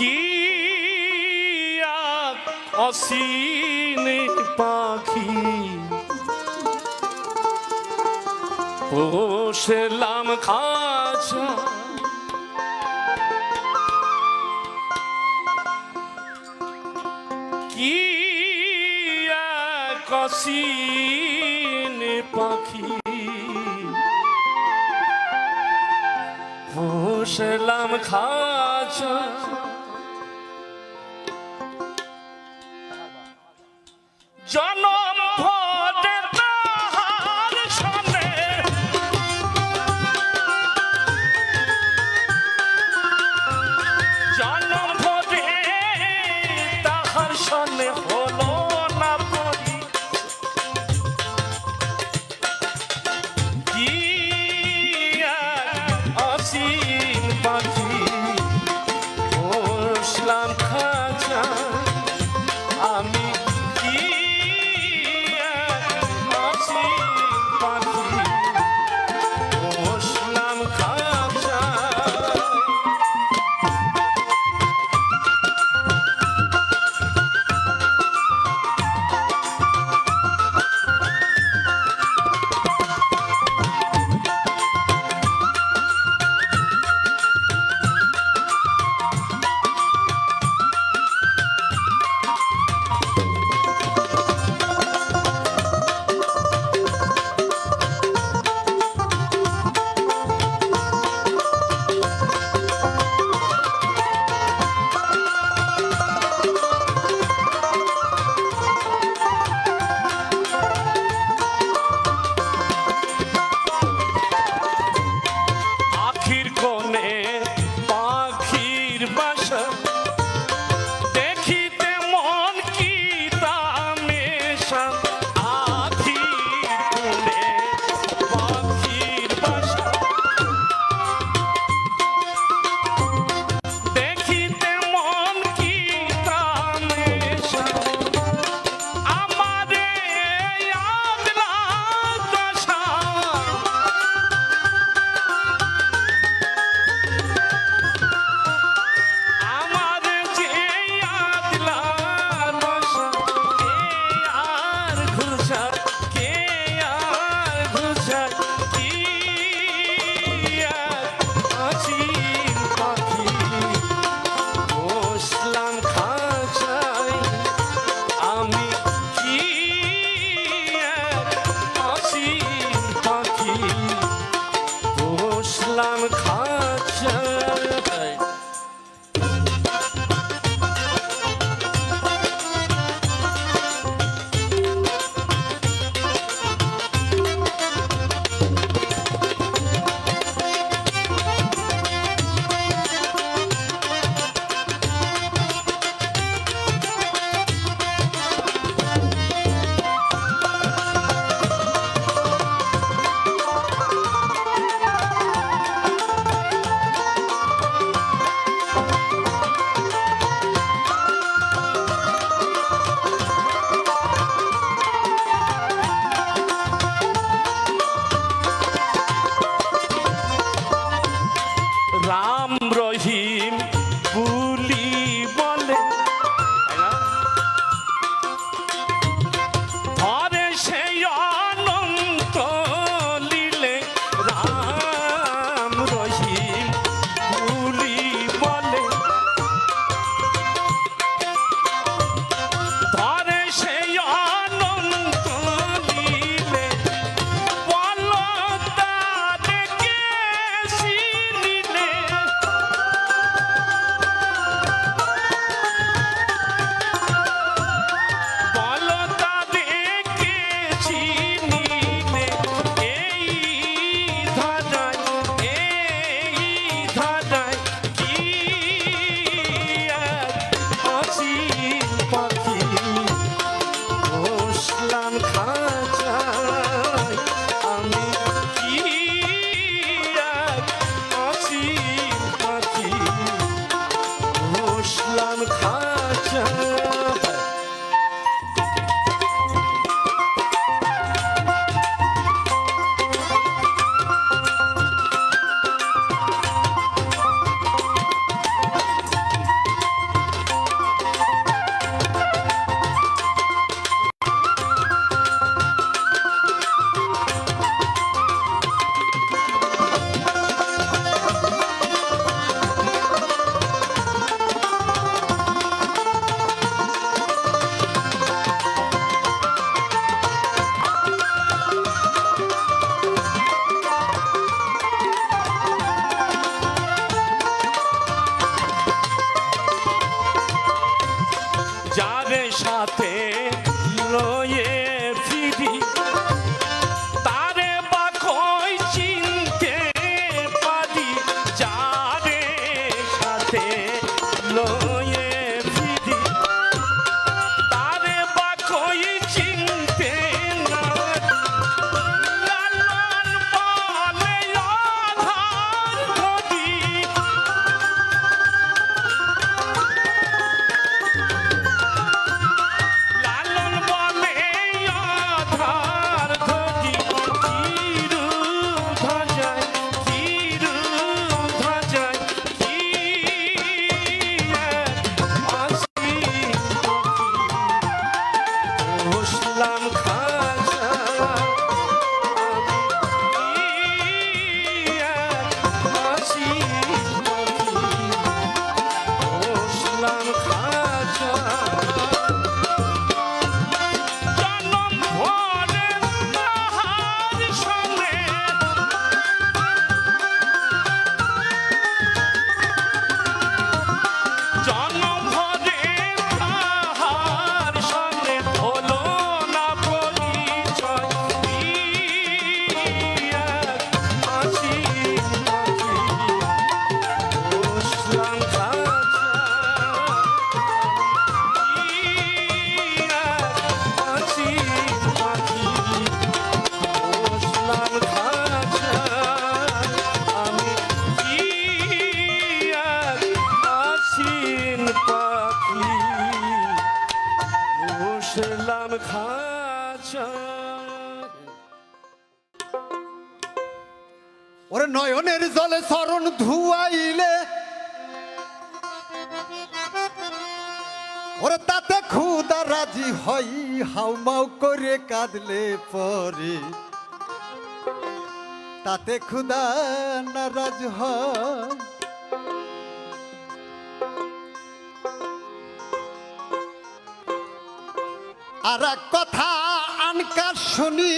কি অসীম পাখি পোষলাম খাঁচা কি অসীম পাখি পোষলাম খাঁচা জনম ভরে তাহার সনে জনম ভরে তাহার সনে হলো না পরি কি অসীম পাখি পোষলাম খাঁচা আমি ওরে নয়নের জলে চরণ ধুয়াইলে ওরে তাতে খুদা রাজি হই হাউমাউ করে কাঁদলে পরে তাতে খুদা নারাজ হয়। আর এক কথা আনকার শুনি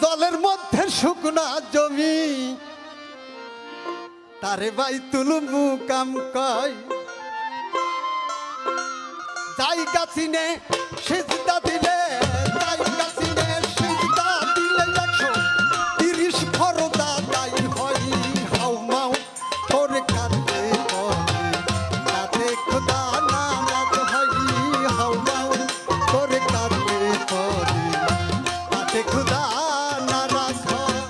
জলের মধ্যে শুকনা জমি তারে বাই তুলুমু কাম কয় জায়গা চিনে সিজদা দিলে জায়গা চিনে সিজদা দিলে 130 ফরদা দাই হয় হাউমাউ করে কাঁদলে পরে তাতে খোদা নারাজ হয় হাউমাউ করে কাঁদলে পরে তাতে খোদা নারাজ হয়।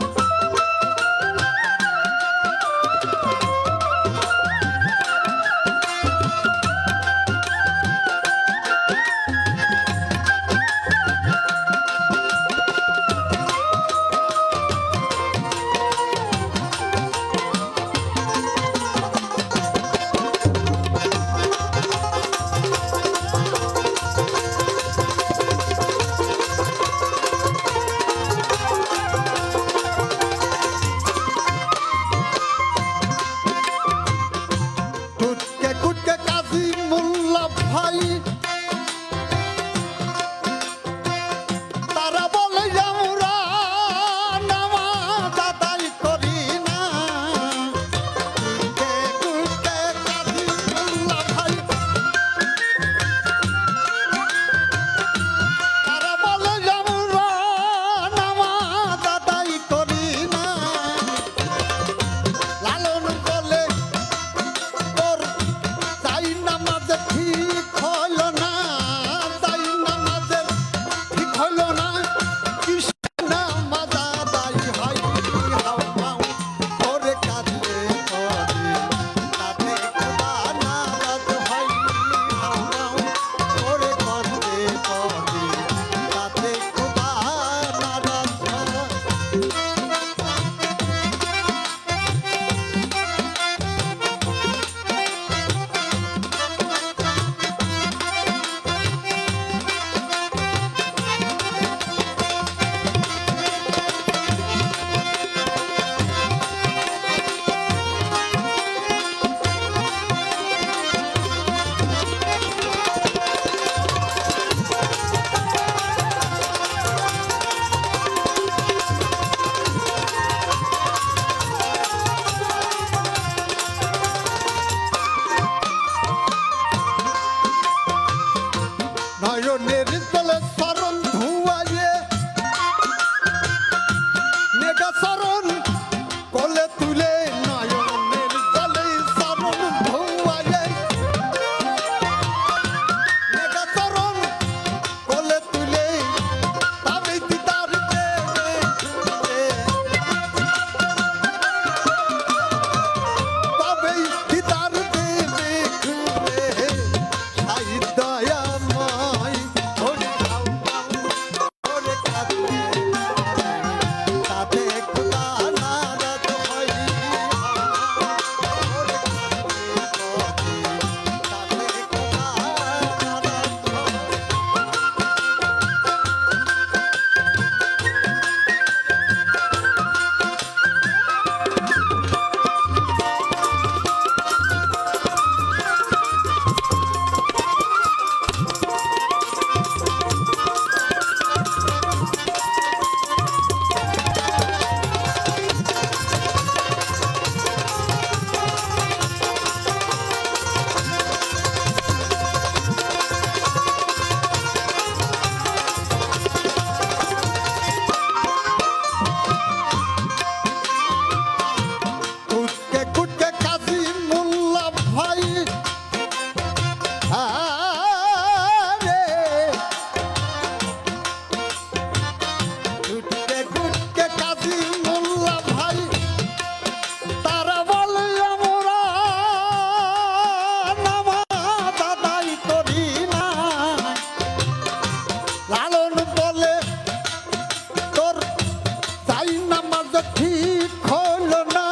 ঠিক হলো না,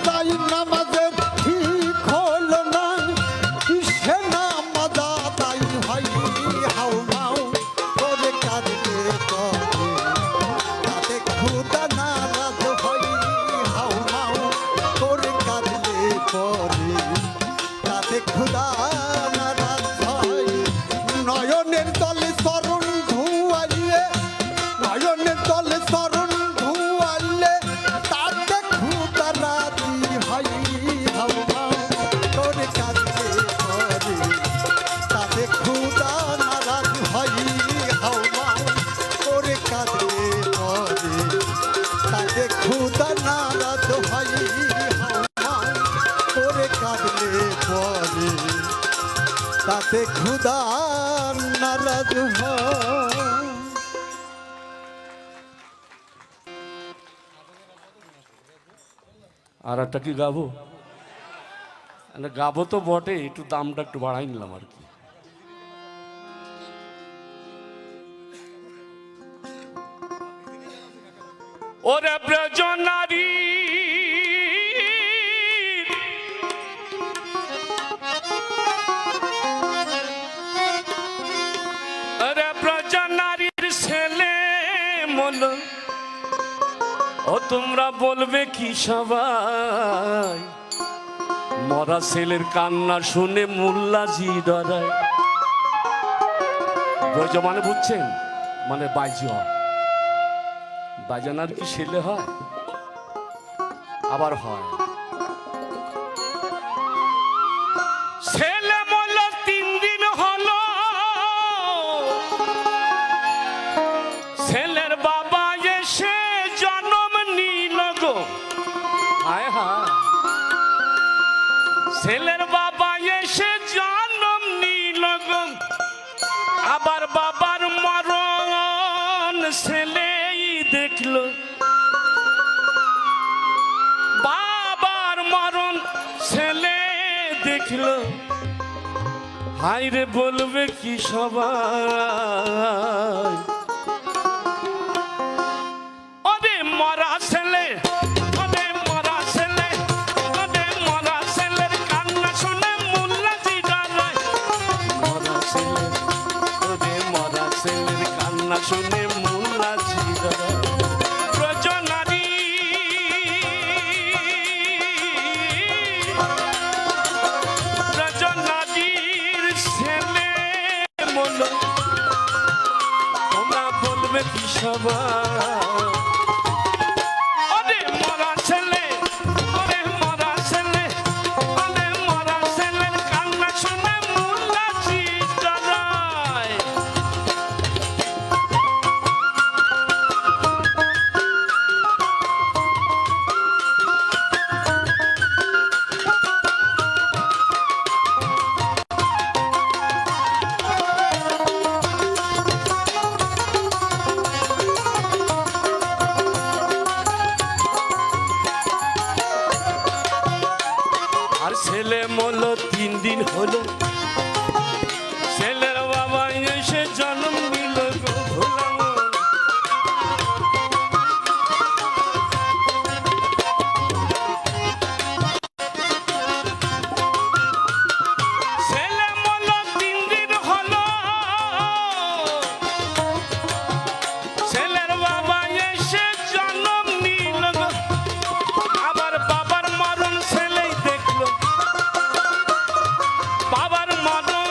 যাই নামাজে ঠিক হলো না, কিসে নামাজ আদায় হয় হাউ মাউ করে কাঁদলে পরে, তাতে খুদা নারাজ হয় হাউ মাউ করে কাঁদলে পরে, তাতে খুদা নারাজ হয়। নয়নের তলে চরণ ধুয়াইলে, নয়নের তলে চরণ ধুয়াইলে, তাতে খুদা রাজি হয় হাউ মাউ করে কাঁদলে পরে, তাতে খুদা নারাজ হয় হাউ মাউ করে কাঁদলে পরে, তাতে খুদা নারাজ হয় হাউ মাউ করে কাঁদলে পরে, তাতে খুদা নারাজ হয়। আর একটা কি গাবো? গাবো তো বটে, একটু দামটা একটু বাড়াই নিলাম আর কি। ওরে ব্রজনারী ওরে ব্রজনারীর ছেলে মন, ও তোমরা বলবে কি সবাই, মরা ছেলের কান্না শুনে মোল্লাজি ডরায়। ব্রজ মানে বুঝছেন, মানে বাইজি হয়। বাজানার কি ছেলে হয়? আবার হয়। ছেলে মরল 3 দিন হলো, ছেলের বাবা এসে জন্ম নিল গো। হায় হায়, ছেলের বাবা এসে জন্ম নিল গো, আবার বাবার মরণ ছেলেই দেখলো, বাবার মরণ ছেলে দেখলো। হায় রে বলবে কি সবাই, ওরে মরা ছেলে, ওরে মরা ছেলে, ওরে মরা ছেলের কান্না শুনে মোল্লাজি ডরায়। মরা ছেলে, ওরে মরা ছেলের কান্না শুনে মোল্লাজি ডরায়। ব্রজনারী ব্রজনারীর ছেলে মন, তোমরা বলবে কি সবাই, ওরে মরা ছেলে, ওরে মরা ছেলে, ওরে মরা ছেলের কান্না শুনে মোল্লাজি ডরায়। আর ছেলে মরল 3 দিন হলো, ছেলের বাবা এসে জন্ম নিল গো ভোলা মন। ছেলে মরল 3 দিন হলো, ছেলের বাবা এসে জন্ম নিল গো, আবার বাবার মরণ ছেলেই দেখলো, বাবার মরণ,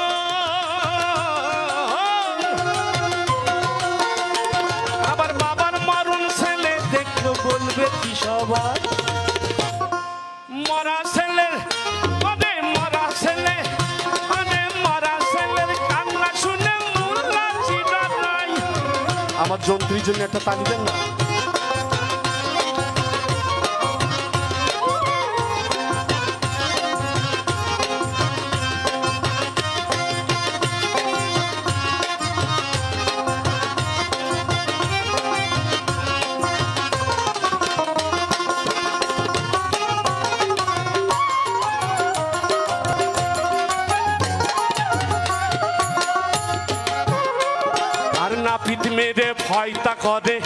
আবার বাবার মরণ ছেলে দেখলো। বলবে কি সবাই, মরা ছেলের, ওরে মরা ছেলে, ওরে মরা ছেলের কান্না শুনে মোল্লাজি ডরায়। আমার যন্ত্রীর জন্য একটা তালি দেন না। নাপিত মেরে ফয়তা করে,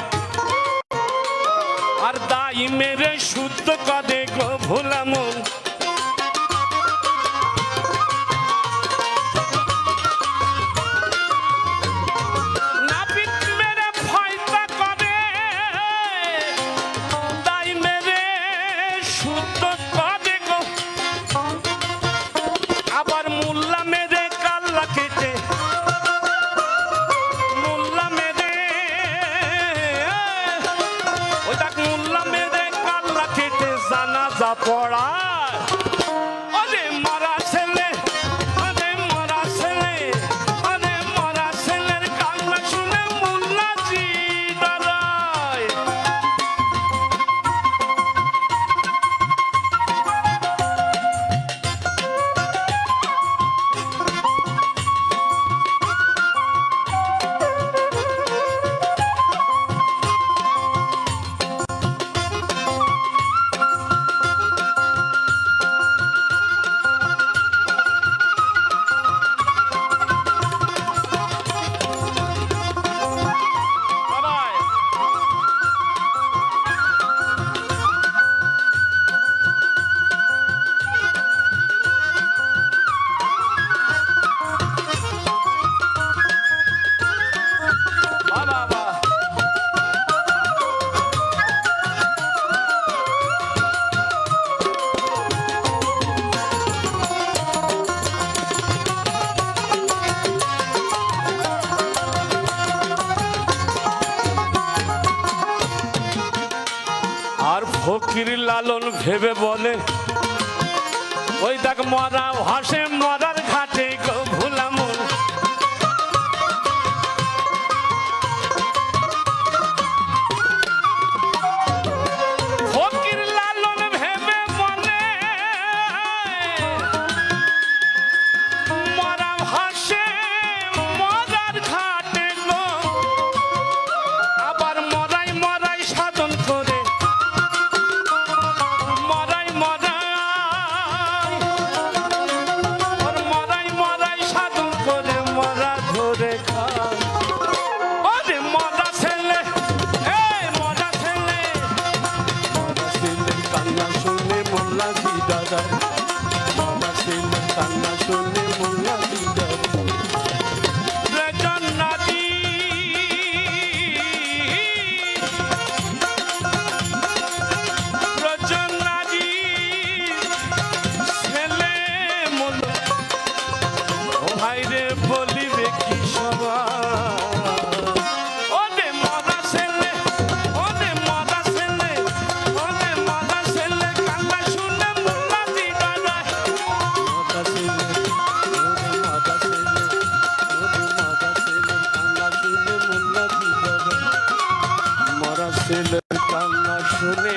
আর দাই মেরে শুদ্ধ করে গো ভোলা মন নাপিত মেরে ফয়সা করে দাই মেরে শুদ্ধ করে গো আবার মোল্লা মেরে কাল্লা কেটে মোল্লা মেরে ওটা মোল্লা মেরে কাল্লা কেটে জানাজা পড়ায় আরে মারা ছেলে আরে মারা ছেলে আরে মারা ছেলের কান্না শুনে মোল্লাজি দাঁড়ায় বাবাই বাবা বাবা আর ফকির লালন ভেবে বলে ওই দেখ মরা ভাসে মরার ঘাটে গো ভোলা মন ফকির লালন ভেবে বলে মরা ভাসে মরার ঘাটে গো আবার মরাই মরাই সাধন করে মরাই মরাই ওর মরাই মরাই সাধন করে মরা ধরে খায় ওরে মরা ছেলে এই মরা ছেলে মরা ছেলের কান্না শুনে মোল্লা জি দাদা মরা ছেলের কান্না শুনে মোল্লা জি দাদা রে জান্নাতি রজনাজি ছেলে মন ও ভাইরে বলিবে কি সবাই ওরে মরা ছেলে ওরে মরা ছেলে ওরে মরা ছেলে কান্না শুনে মোল্লাজি দাদা মরা ছেলে ওরে মরা ছেলে ওরে মরা ছেলে কান্না শুনে মোল্লাজি দাদা মরা ছেলের কান্না শুনে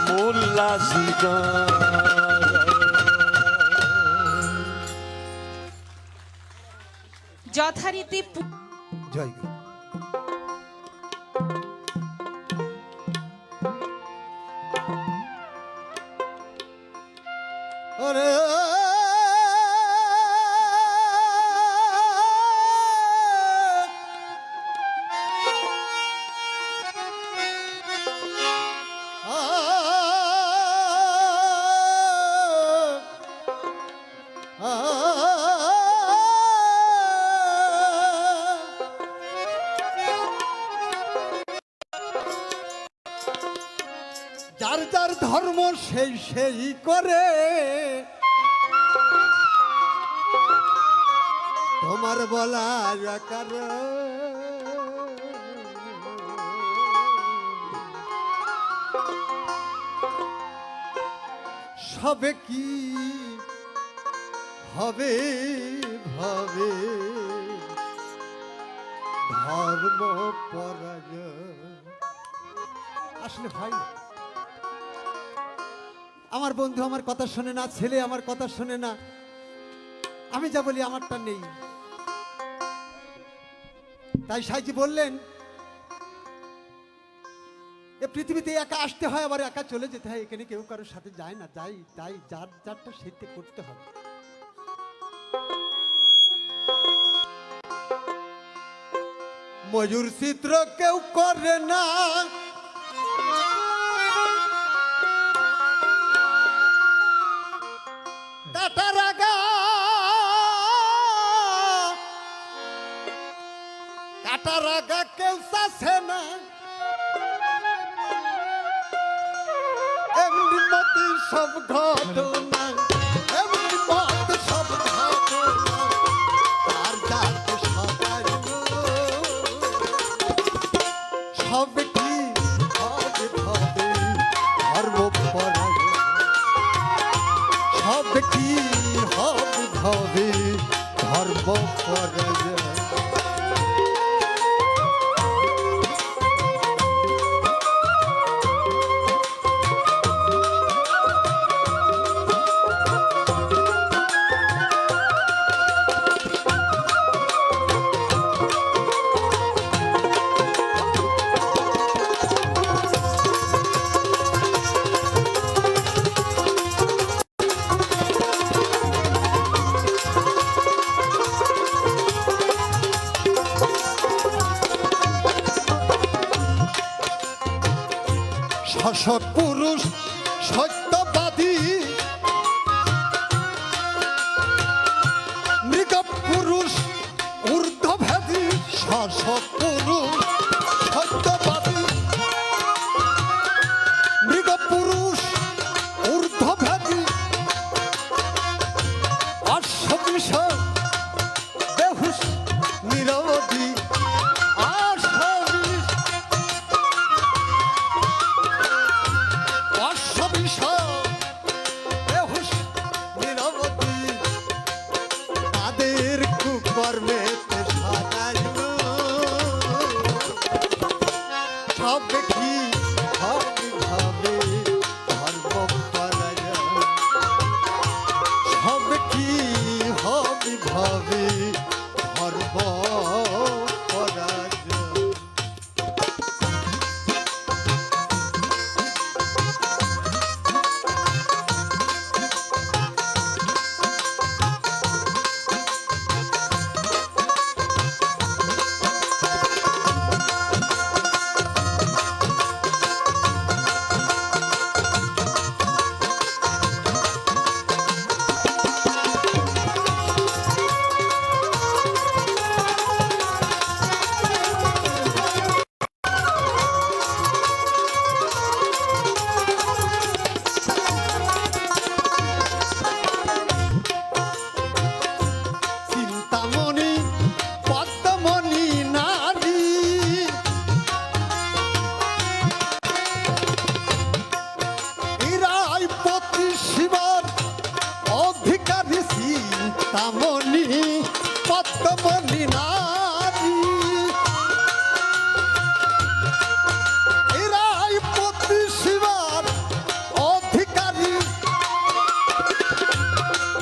মোল্লাজি দাদা যথারীতি জয় গুরু। ওরে যার যার ধর্ম সেই সেই করে তোমার বলা আকার সবে কি হবে ভাবে ধর্ম পরাজয় আসলে ভাই আমার বন্ধু আমার কথা শোনে না, ছেলে আমার কথা শোনে না, আমি যা বলি আমারটা নেই। তাই সাইজি বললেন এ পৃথিবীতে একা আসতে হয় আবার একা চলে যেতে হয়, এখানে কেউ কারোর সাথে যায় না, যাই তাই যার যারটা সেটা করতে হবে। ময়ূর চিত্র কেউ করে না, কেউ চাচ্ছে না এমনি মতে সব ঘটনা এমনি মতে সব ঘটনা তার যাতে সবার সব কি হবে হবে ধর্ম পরায় সব কি হবে হবে ধর্ম পরায় শাসক পুরুষ সত্যবাদী মৃগ পুরুষ ঊর্ধ্বভেদী শাসক পুরুষ সত্যবাদী মৃগ পুরুষ ঊর্ধ্বভেদী অশ্ববিষ বেহুশ নিরবধি কর্মেতে সাজাইল সব কি হবে হবে ধর্ম পরায় সব কি হবে হবে ধর্ম পরায় তামনি পদ্মমণি নারী এরাই পতি শিবার অধিকারী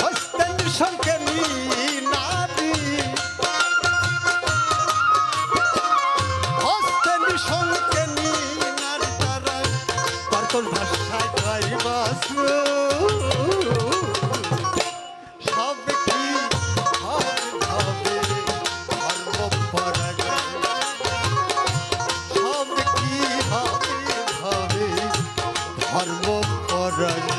হস্তেন সংকেনি নারী হস্তেন সংকেনি নারী তারা পার্কল ভাষায় গাইবাস ধর্ম পরায়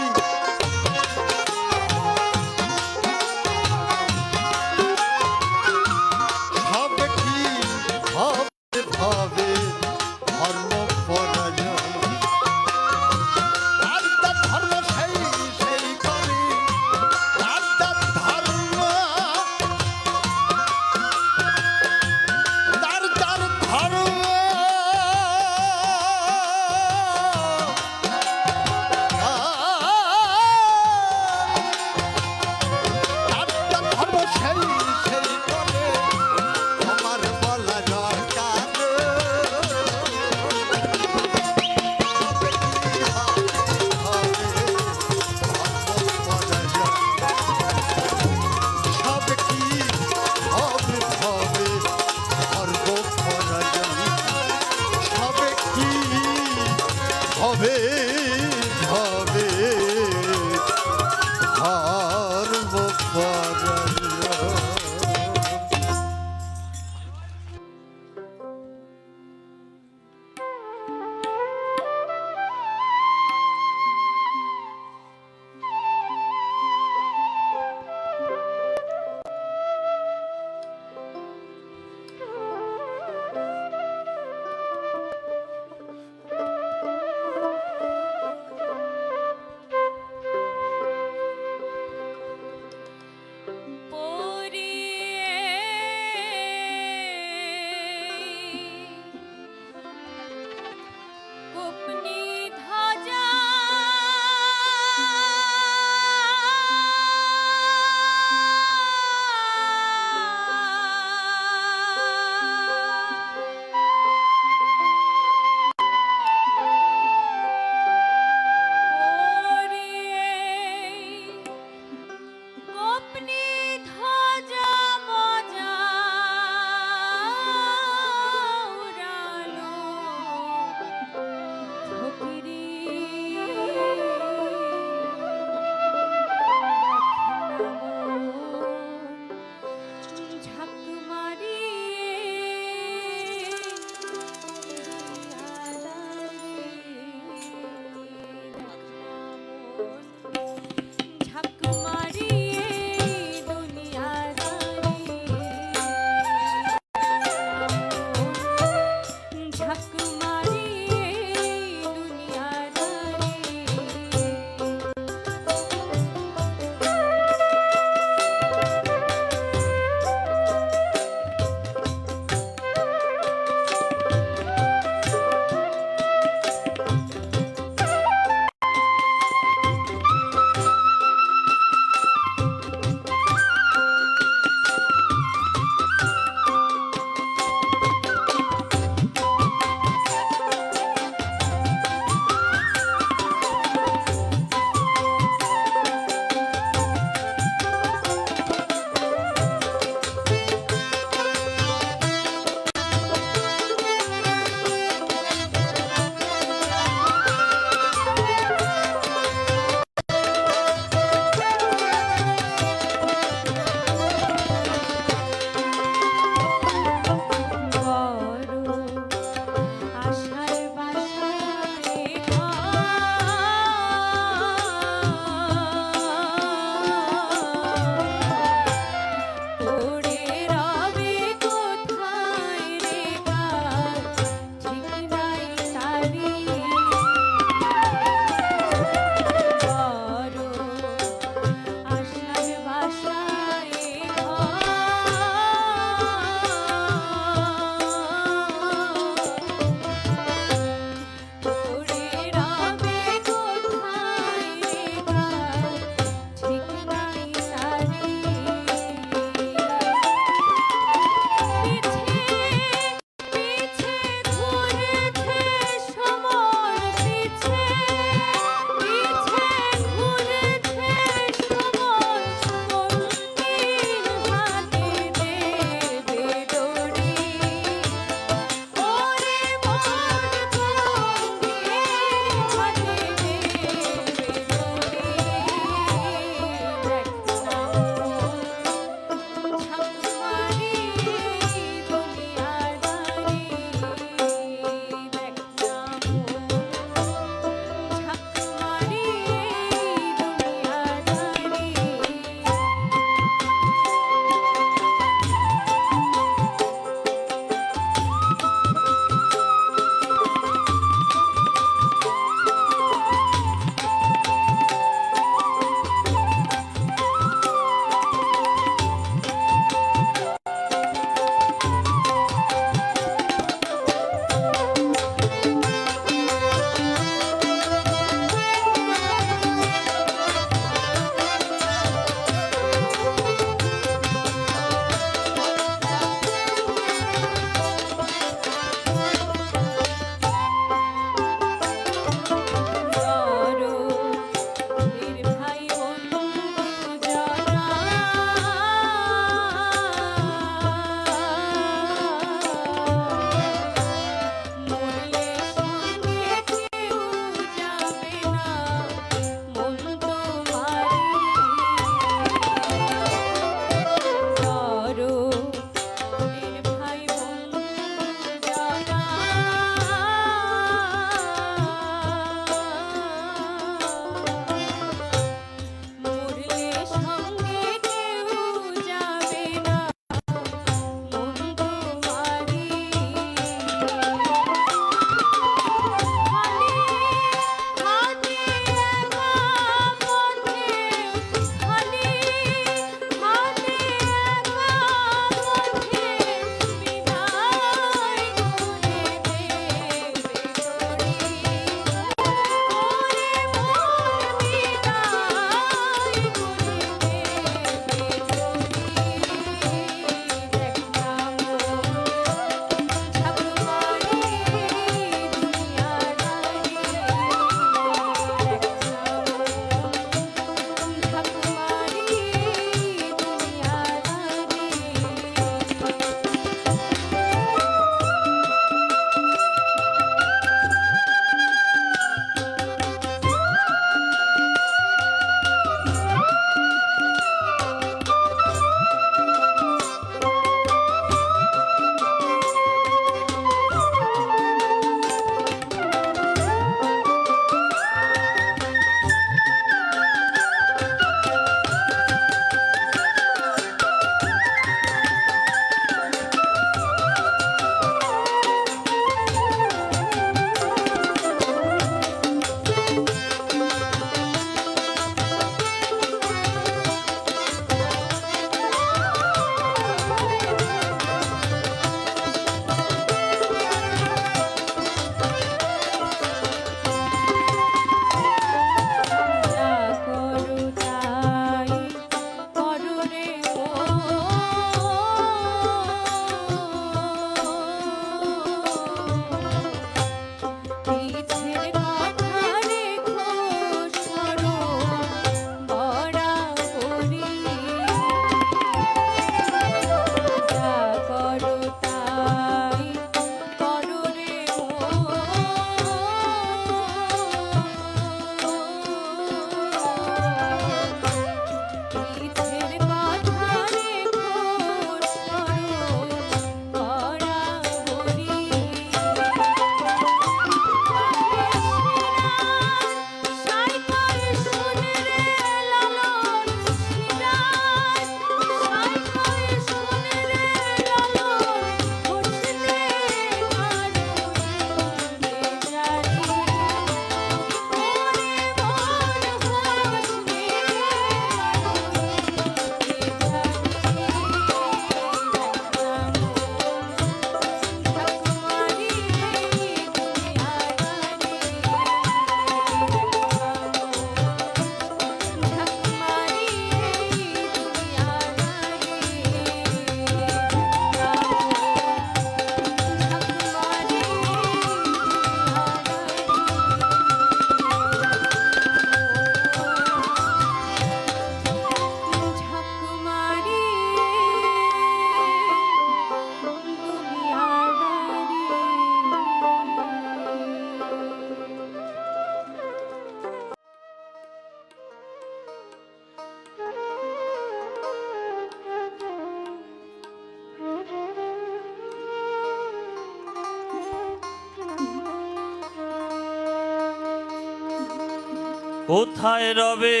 কোথায় রবে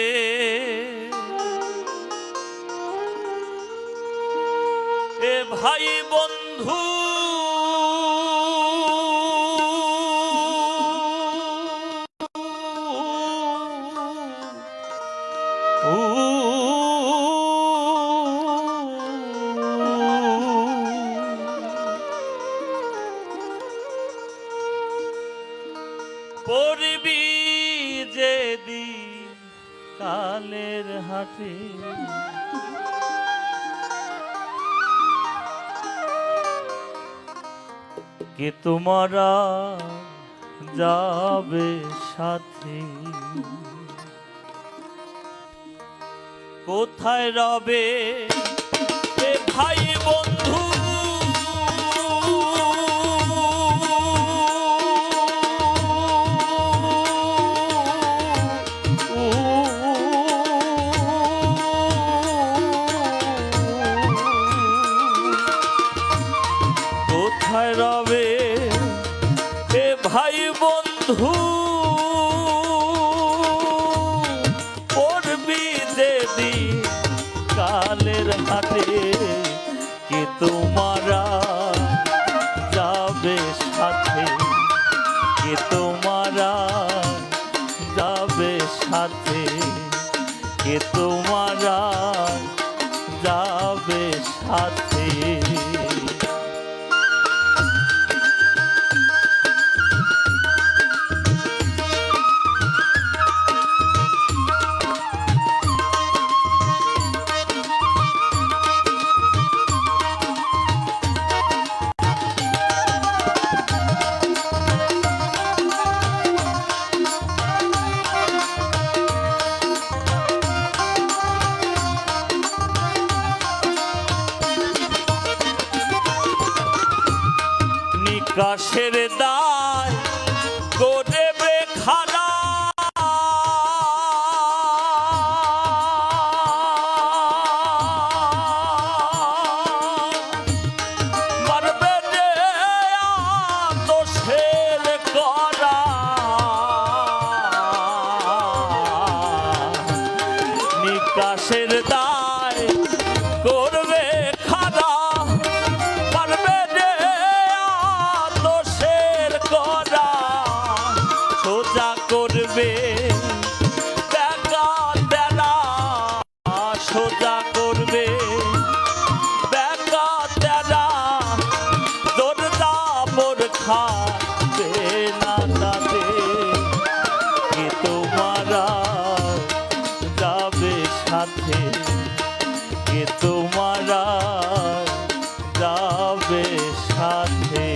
এ ভাই বন্ধু পড়বি যেদিন কালের হাটে কে তোমারা যাবে সাথে কোথায় রবে এ ভাই বন্ধু কোথায় রবে এ ভাই বন্ধু পড়বি যেদিন কালের হাটে কে তোমারা যাবে সাথে কে তোমারা যাবে সাথে কে তোমারা যাবে সাথে নিকাশের দায় করবে খারা মারবে যে দোষের করা নিকাশের দায় করবে খারা মারবে যে দোষের করা সোজা করবে বেকার দেনা সোজা করবে বেকার দেনা দরদা মোর খাবে না তাতে কে তোমারা যাবে সাথে কে তোমারা যাবে সাথে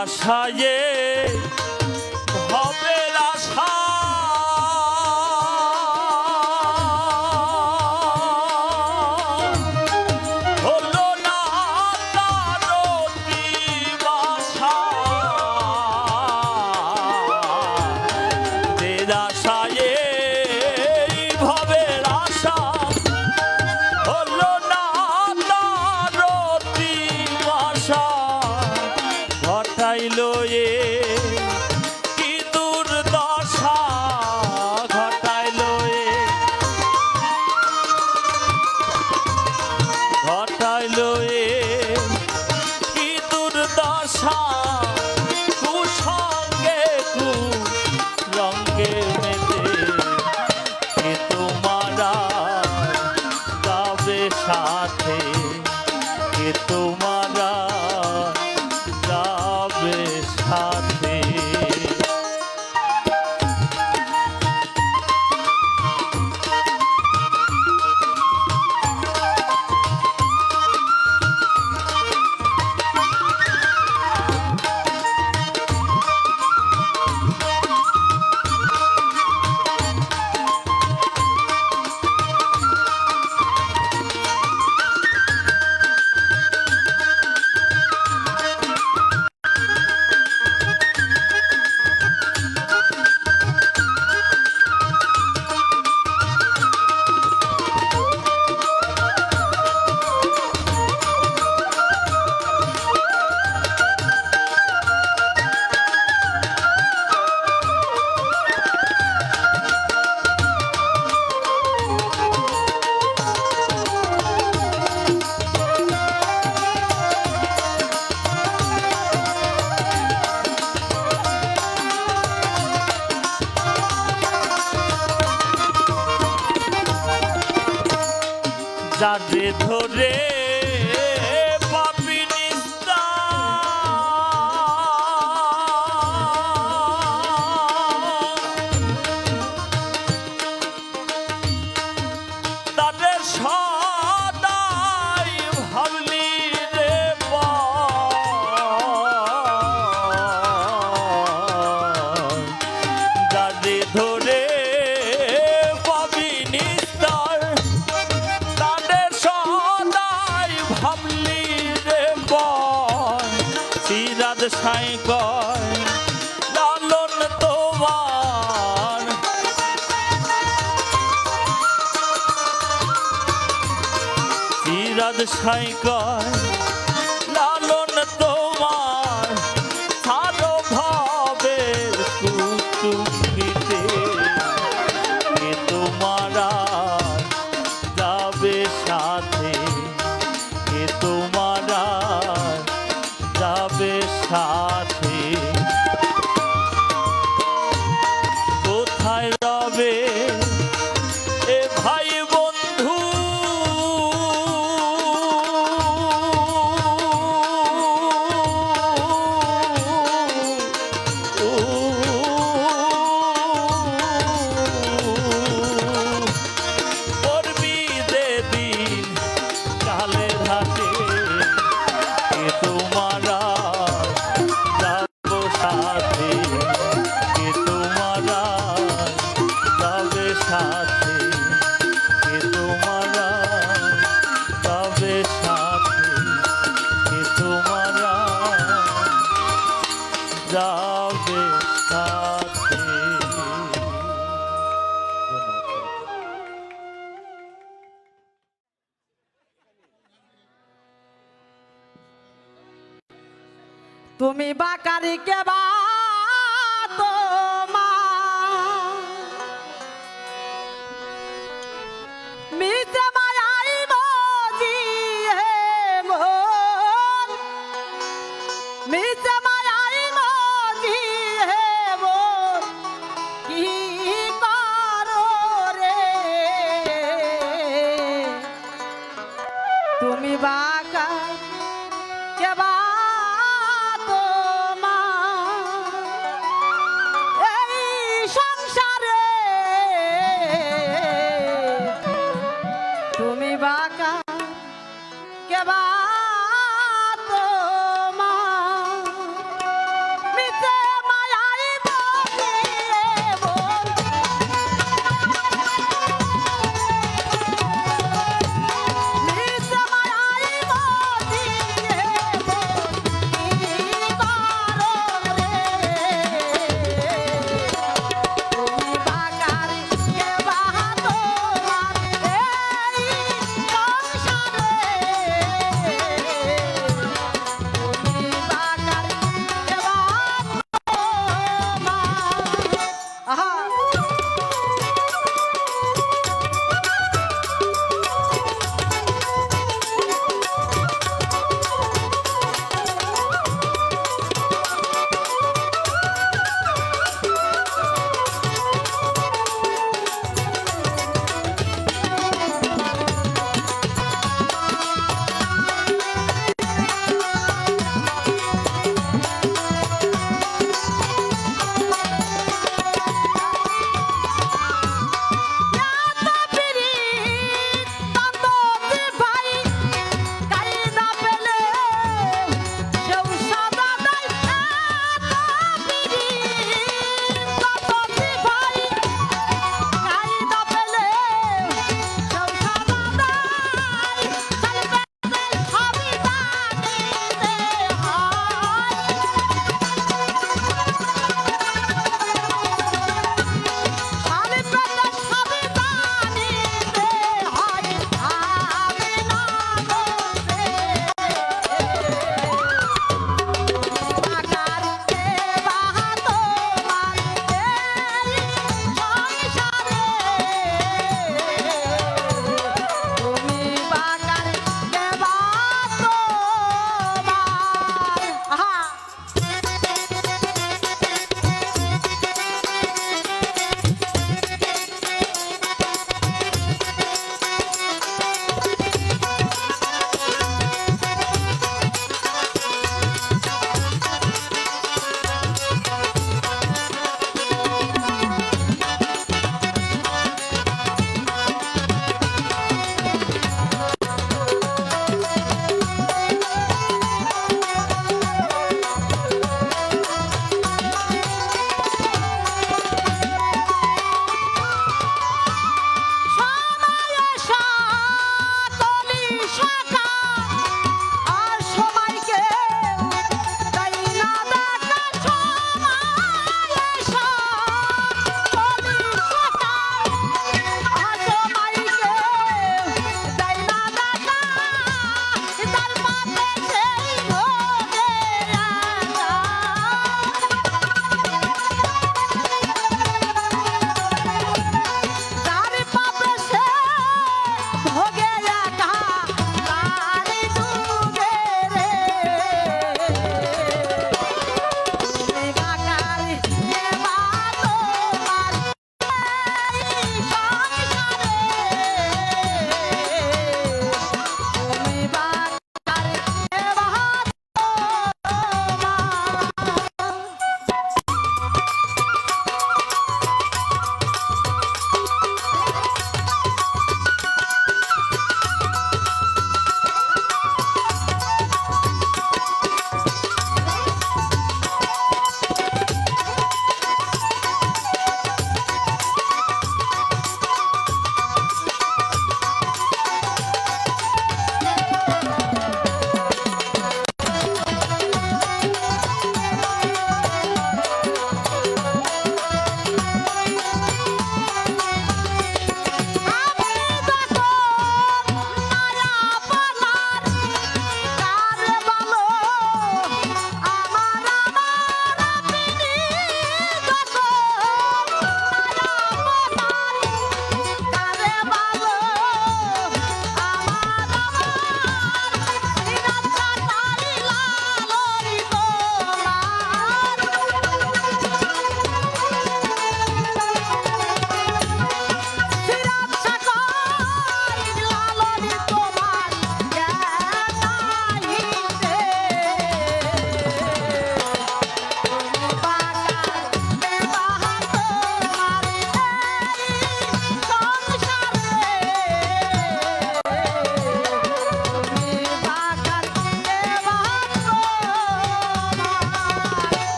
আশায়ে ভবের আশা হলো না তার দিবাসা যে আশায়ে ভবের আশা হলো না তার দিবাসা ঘটাইলো এ কি দুর্দশা ঘটাইলো এ ঘটাইলো এ কি দুর্দশা কুসঙ্গে কুরঙ্গে মেতে কে তোমারা যাবে সাথে কে তোমারা যাবে সাথে যারে ধরে পাপি নিস্তার তাদের সদাই ভাবলি রে যারে ধরে পাবি নিস্তার তাদের সদাই ভাবলি রে সিরাজ সাই কয় লালন তোমার সিরাজ সাই কয় লালন তোমার সারো ভাবের কুটুম্বিতে কে তোমারা যাবে সাথে কে তোমারা যাবে সাথে কোথায় রবে এ ভাই বন্ধু করবি যে দিন কালের হাতে কে তোমারা যাব সাথে কে তোমারা যাবে সাথে কে তোমারা যাবে সাথে কে তোমারা যাবে সাথে। তুমি বাকারি কে বা তোমার মিছে মায়াই মজি হে মোর মিছে মায়াই মজি হে মোর কি করো রে তুমি বাকার কে বা তোমার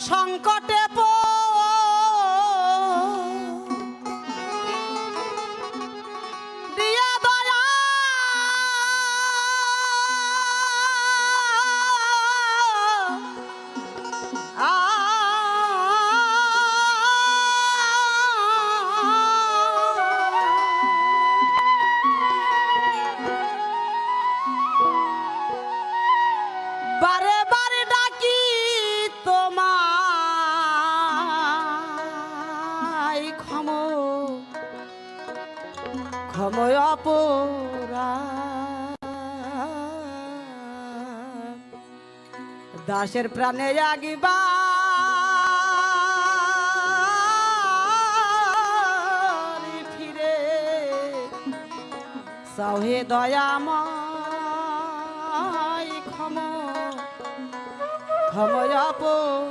সংকটে দিয়া দয়া বারে বারে ডাকি তোমায় ক্ষময় অপরাধ দাসের প্রাণে আগিবা ফিরে সাহে দয়াময় ক্ষময় অপরাধ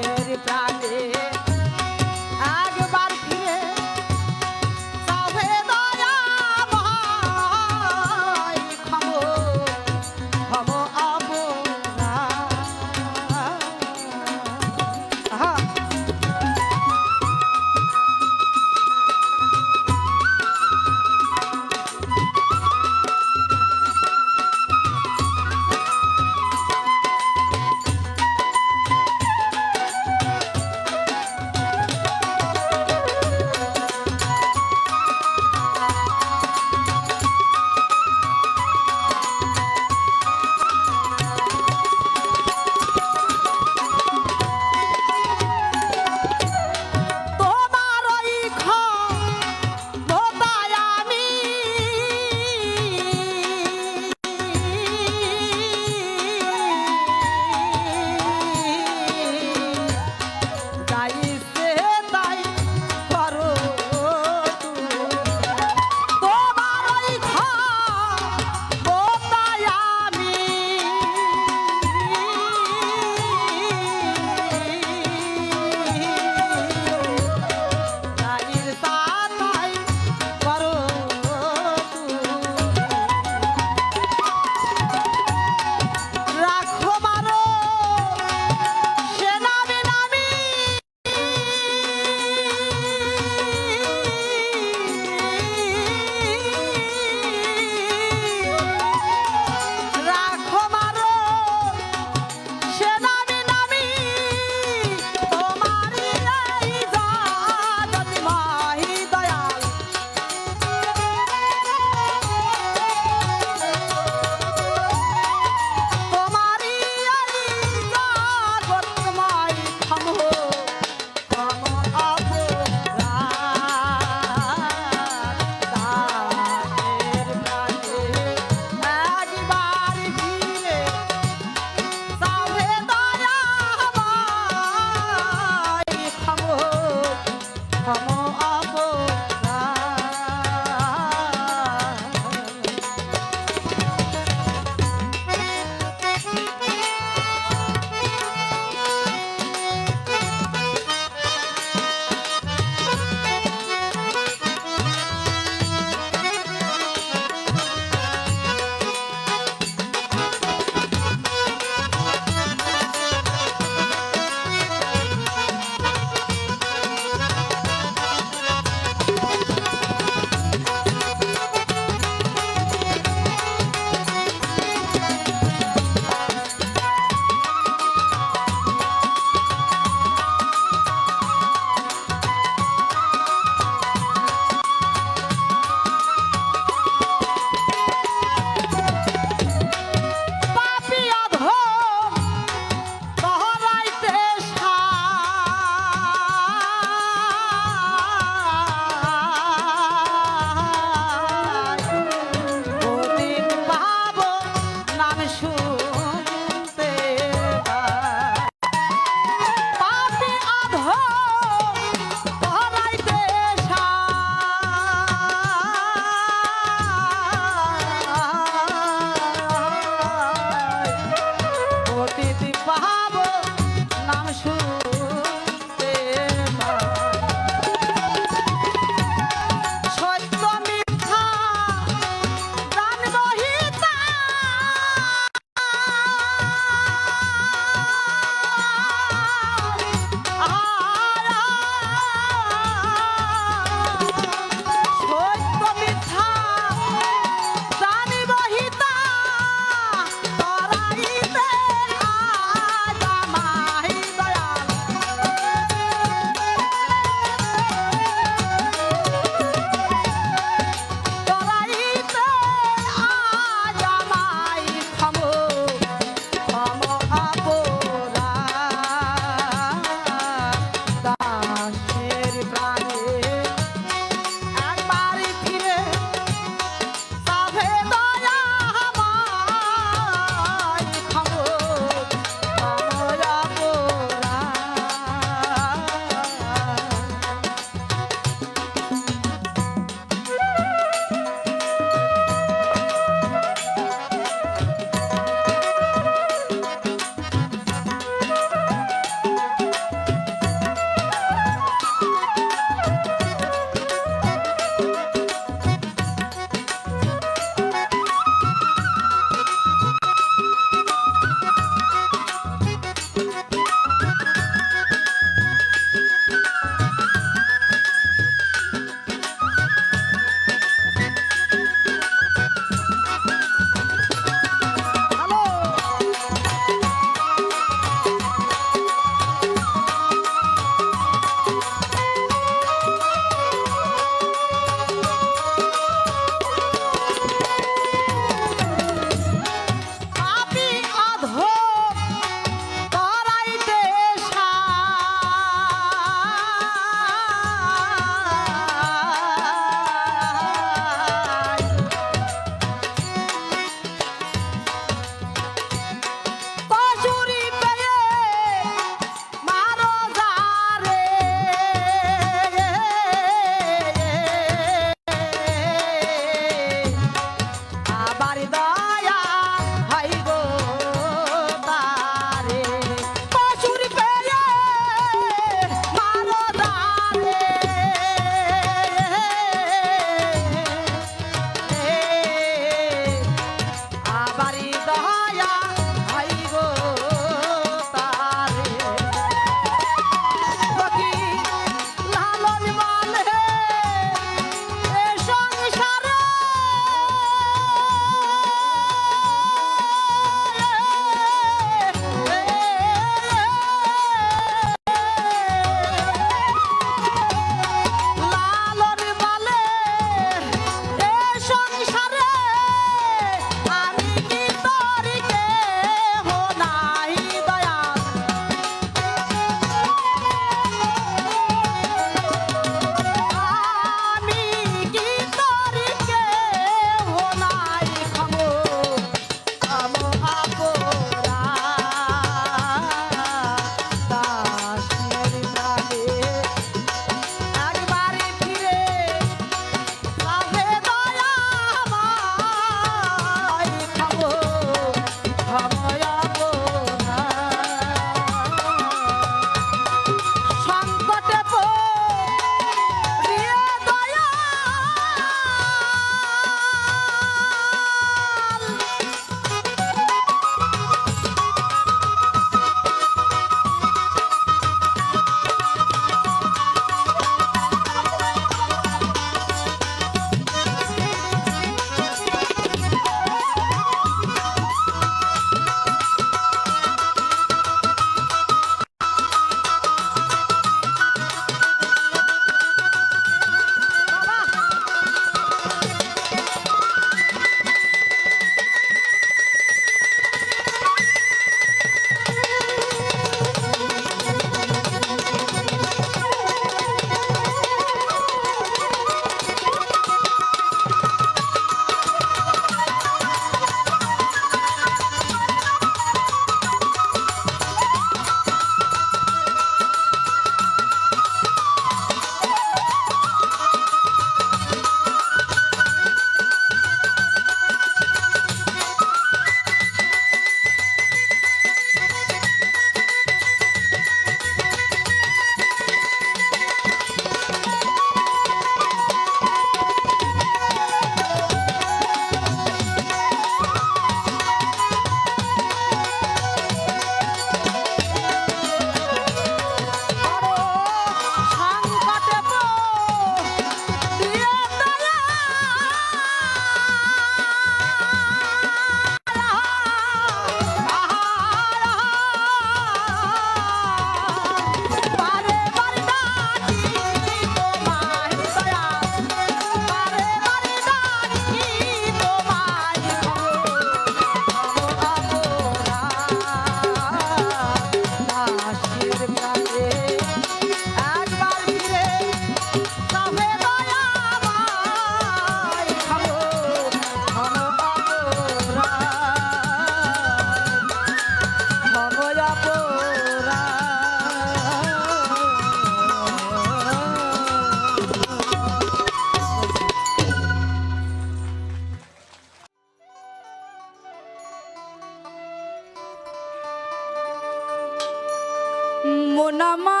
মোনামা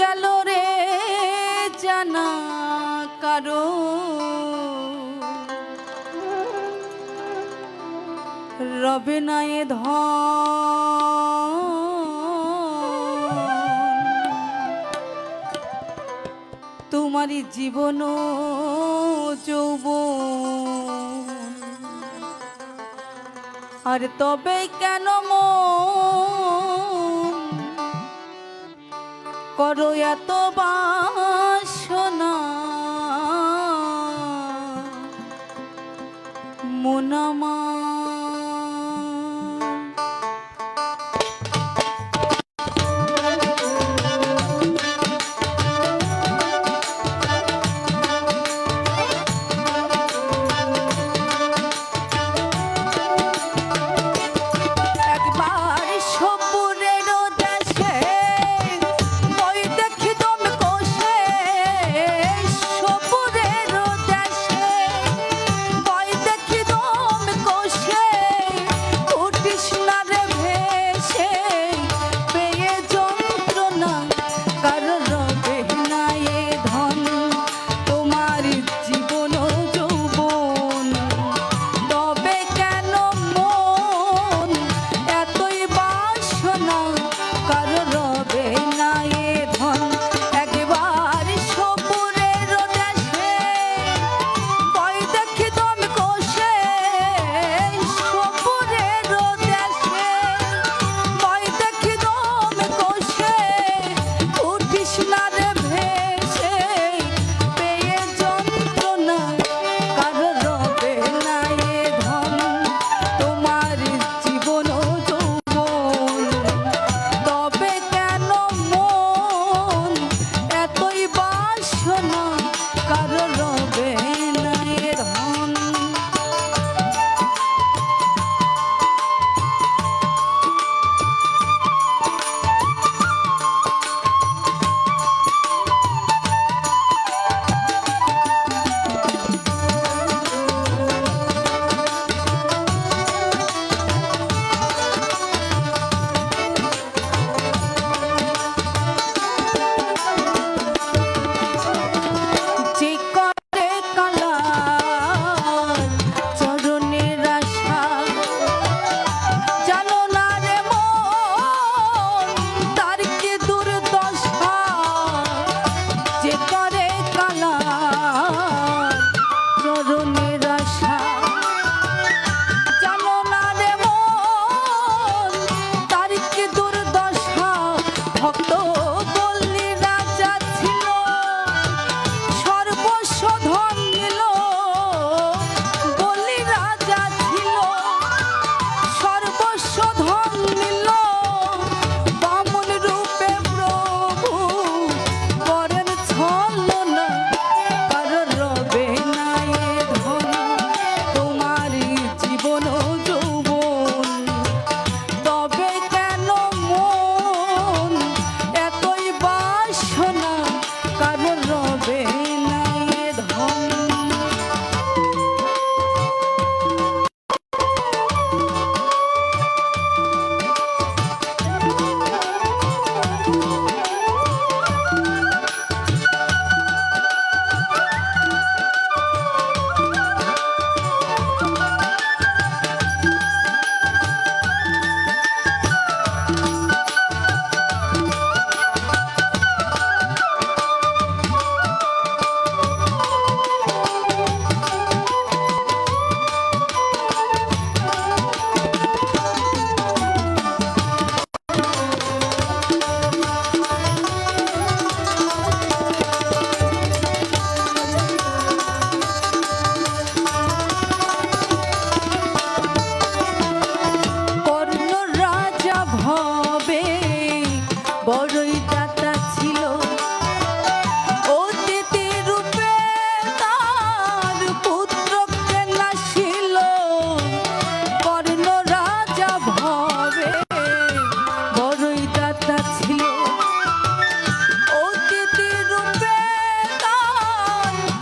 গেল রে জানা কারো রবে না এ ধন তোমারই জীবন যৌবন আর তবে কেন মন করো এত বাসনা মোনামা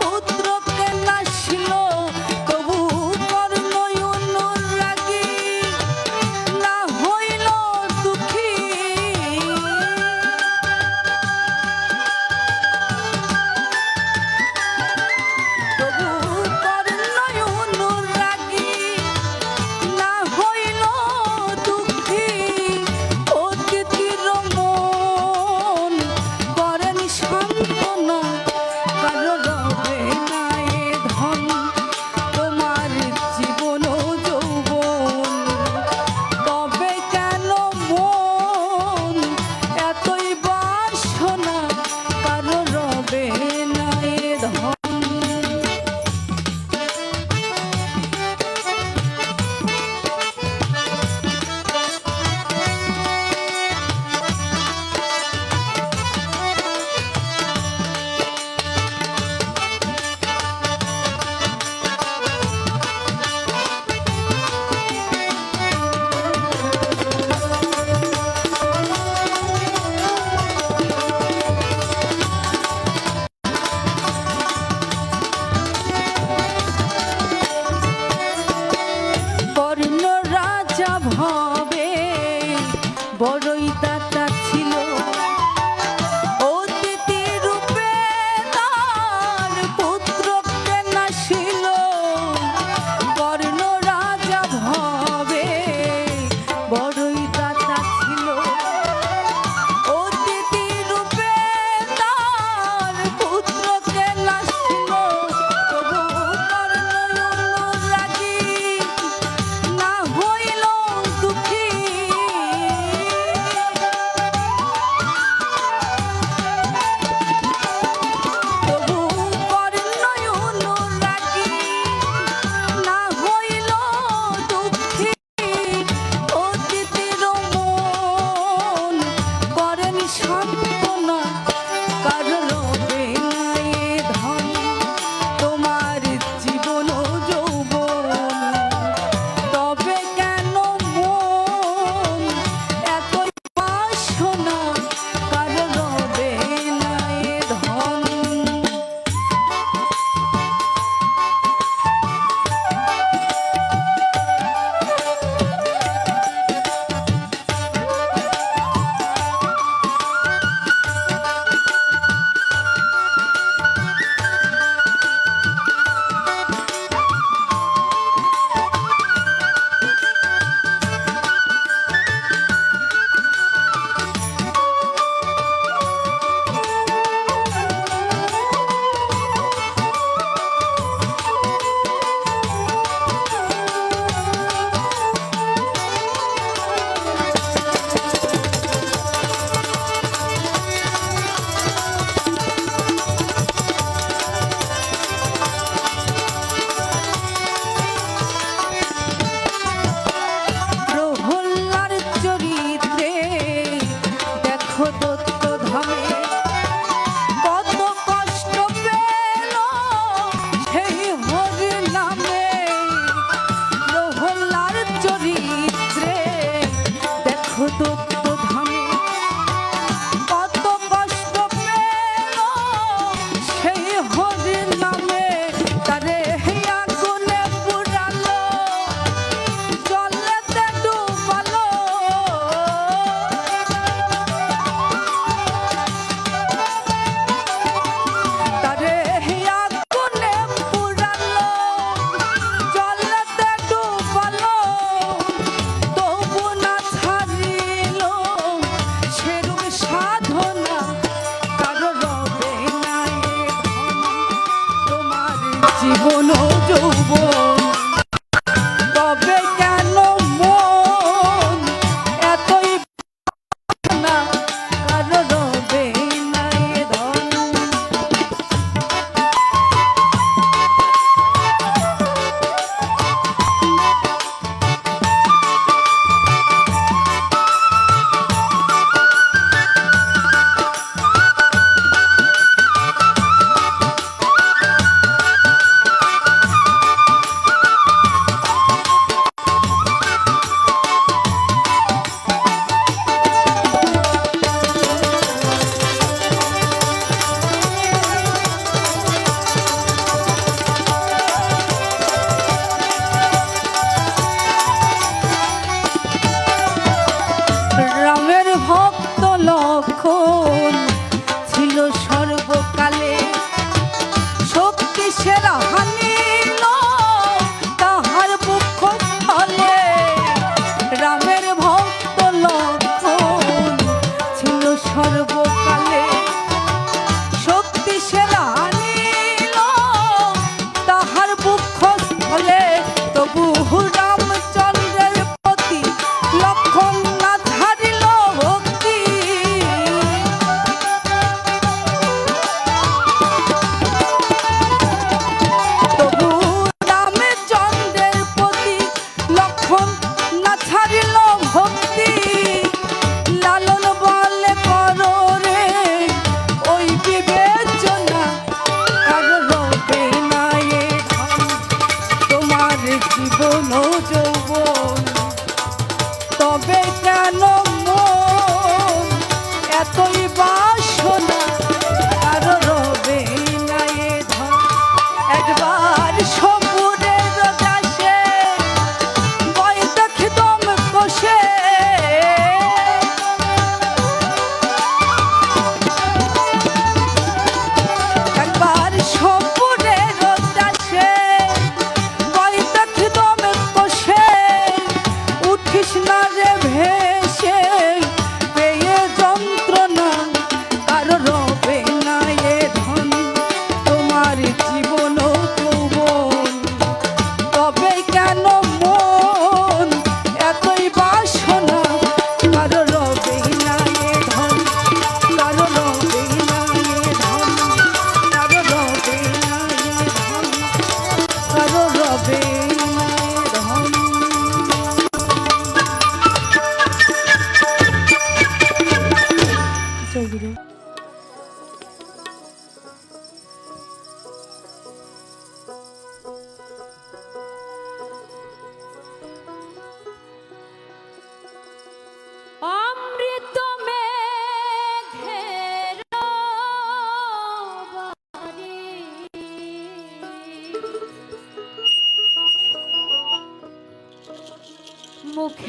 পুত্র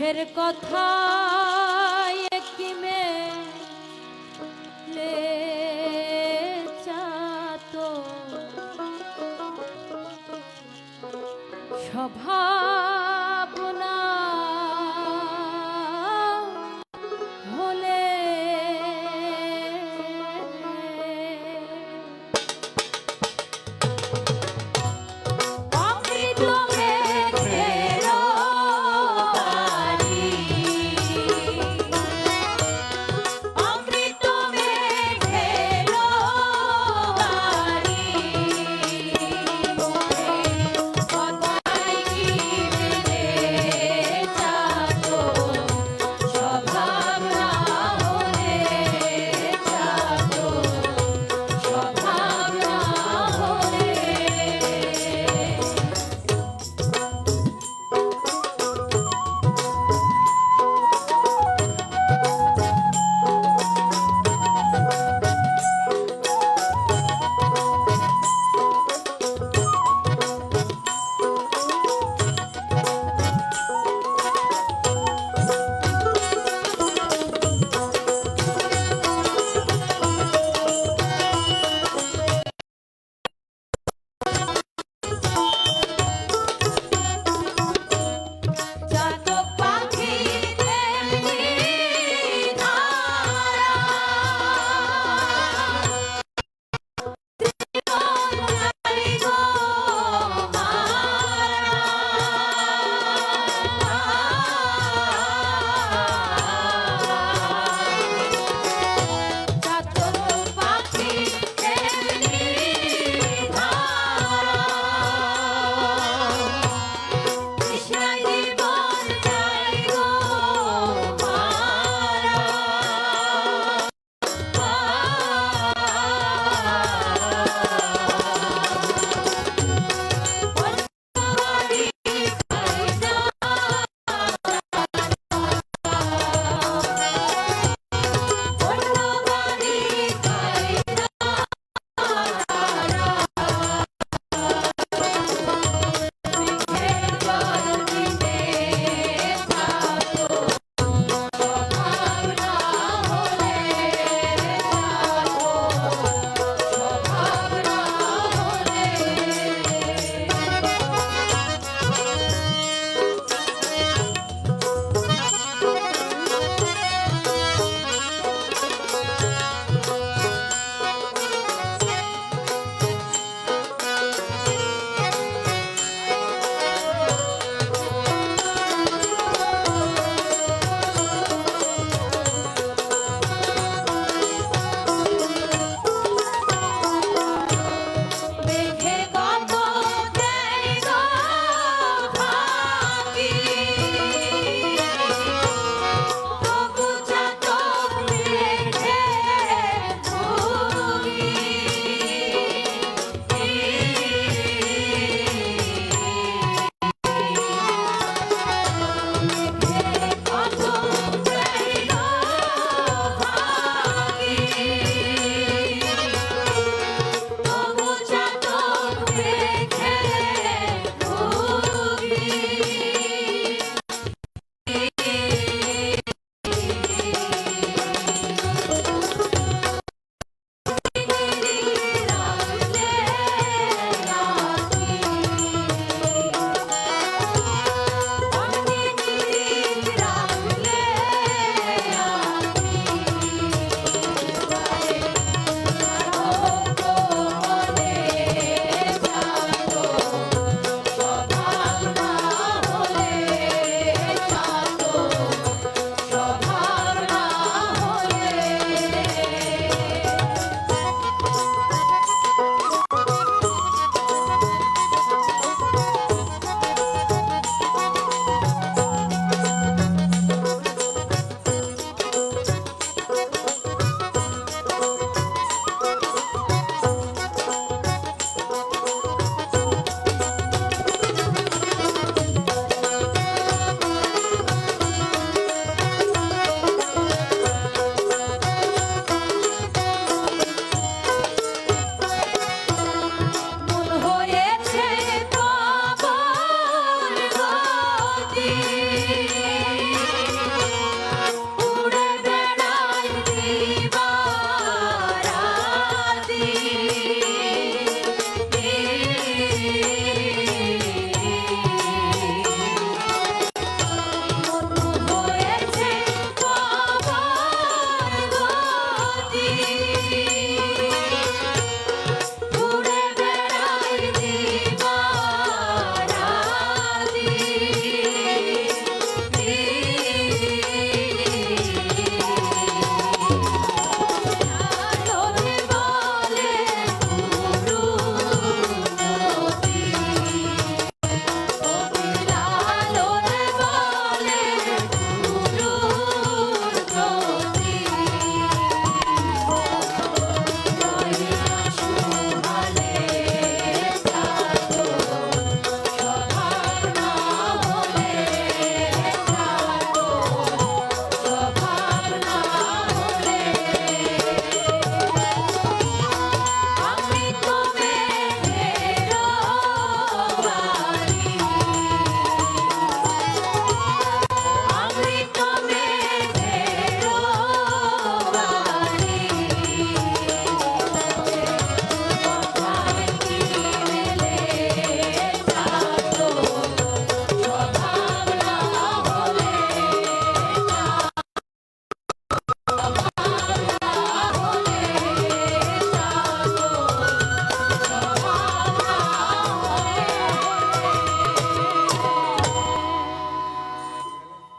মুখের কথা একই মেলে চাতো সভা